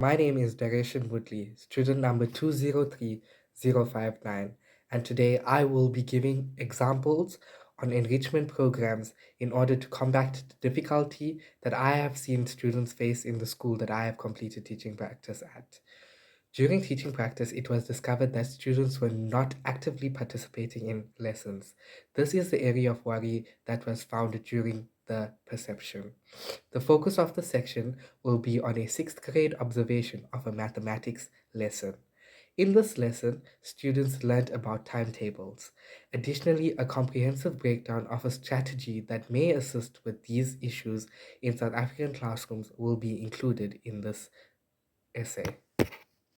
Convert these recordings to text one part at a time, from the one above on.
My name is Dareshen Moodley, student number 203059, and today I will be giving examples on enrichment programs in order to combat the difficulty that I have seen students face in the school that I have completed teaching practice at. During teaching practice, it was discovered that students were not actively participating in lessons. This is the area of worry that was found during the perception. The focus of the section will be on a sixth grade observation of a mathematics lesson. In this lesson, students learned about timetables. Additionally, a comprehensive breakdown of a strategy that may assist with these issues in South African classrooms will be included in this essay.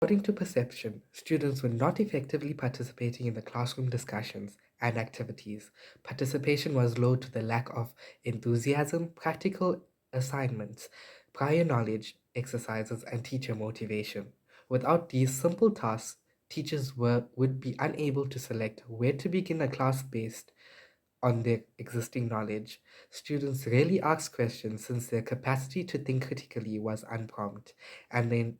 According to perception, students were not effectively participating in the classroom discussions and activities. Participation was low to the lack of enthusiasm, practical assignments, prior knowledge, exercises, and teacher motivation. Without these simple tasks, teachers would be unable to select where to begin a class based on their existing knowledge. Students rarely asked questions since their capacity to think critically was unprompted, and the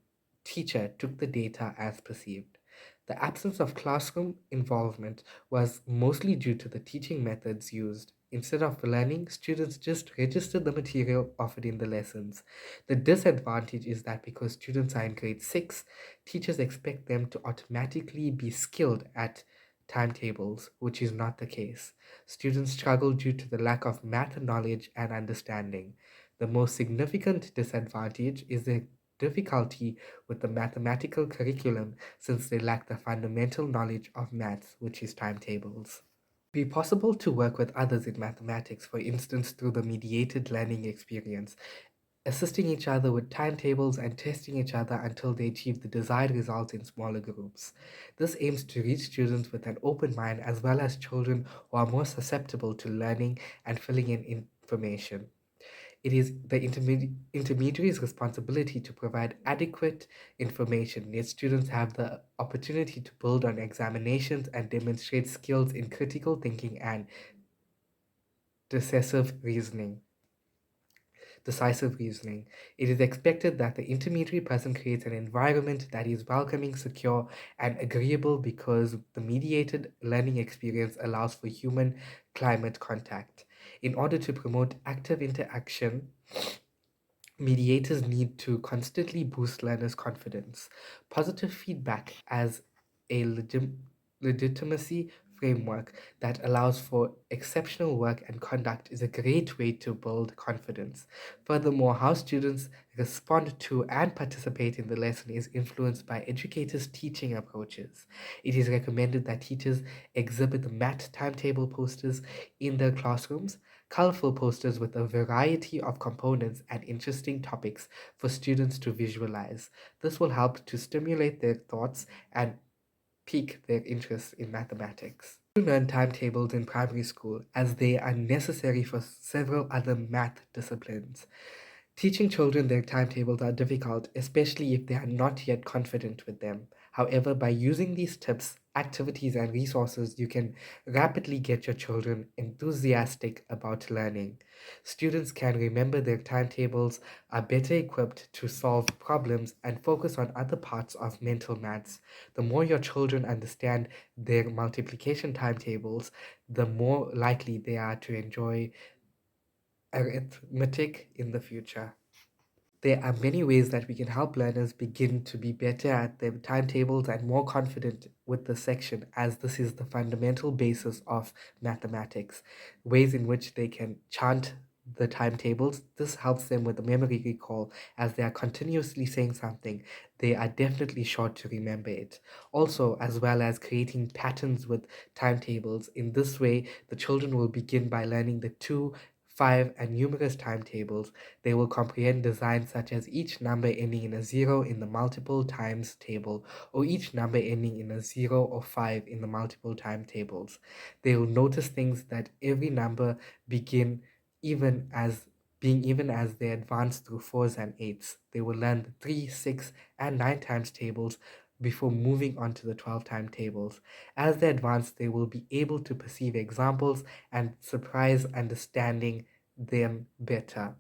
teacher took the data as perceived. The absence of classroom involvement was mostly due to the teaching methods used. Instead of learning, students just registered the material offered in the lessons. The disadvantage is that because students are in grade 6, teachers expect them to automatically be skilled at timetables, which is not the case. Students struggle due to the lack of math knowledge and understanding. The most significant disadvantage is the difficulty with the mathematical curriculum since they lack the fundamental knowledge of maths, which is timetables. Be possible to work with others in mathematics, for instance, through the mediated learning experience, assisting each other with timetables and testing each other until they achieve the desired results in smaller groups. This aims to reach students with an open mind as well as children who are more susceptible to learning and filling in information. It is the intermediary's responsibility to provide adequate information, yet students have the opportunity to build on examinations and demonstrate skills in critical thinking and decisive reasoning decisive reasoning. It is expected that the intermediary person creates an environment that is welcoming, secure, and agreeable because the mediated learning experience allows for human climate contact. In order to promote active interaction, mediators need to constantly boost learners' confidence. Positive feedback as a legitimacy framework that allows for exceptional work and conduct is a great way to build confidence. Furthermore, how students respond to and participate in the lesson is influenced by educators' teaching approaches. It is recommended that teachers exhibit math timetable posters in their classrooms, colorful posters with a variety of components and interesting topics for students to visualize. This will help to stimulate their thoughts and pique their interest in mathematics. To learn timetables in primary school as they are necessary for several other math disciplines. Teaching children their timetables are difficult, especially if they are not yet confident with them. However, by using these tips, activities, and resources, you can rapidly get your children enthusiastic about learning. Students can remember their timetables, are better equipped to solve problems, and focus on other parts of mental maths. The more your children understand their multiplication timetables, the more likely they are to enjoy arithmetic in the future. There are many ways that we can help learners begin to be better at their timetables and more confident with the section, as this is the fundamental basis of mathematics. Ways in which they can chant the timetables. This helps them with the memory recall, as they are continuously saying something. They are definitely sure to remember it. Also, as well as creating patterns with timetables. In this way, the children will begin by learning the 2, 5, and numerous timetables. They will comprehend designs such as each number ending in a 0 in the multiple times table, or each number ending in a 0 or 5 in the multiple time tables. They will notice things that every number begin even as being even as they advance through 4s and 8s. They will learn the 3, 6, and 9 times tables before moving on to the 12 time tables. As they advance, they will be able to perceive examples and surprise understanding them better.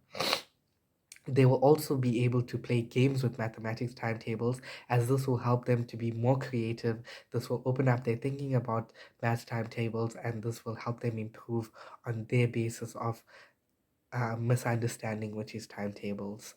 They will also be able to play games with mathematics timetables, as this will help them to be more creative. This will open up their thinking about math timetables, and this will help them improve on their basis of misunderstanding, which is timetables.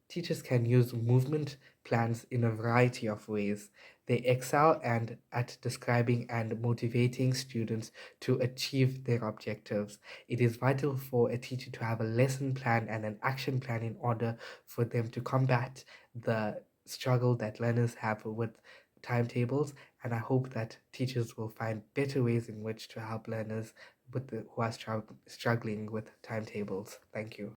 Teachers can use movement plans in a variety of ways. They excel and at describing and motivating students to achieve their objectives. It is vital for a teacher to have a lesson plan and an action plan in order for them to combat the struggle that learners have with timetables. And I hope that teachers will find better ways in which to help learners who are struggling with timetables. Thank you.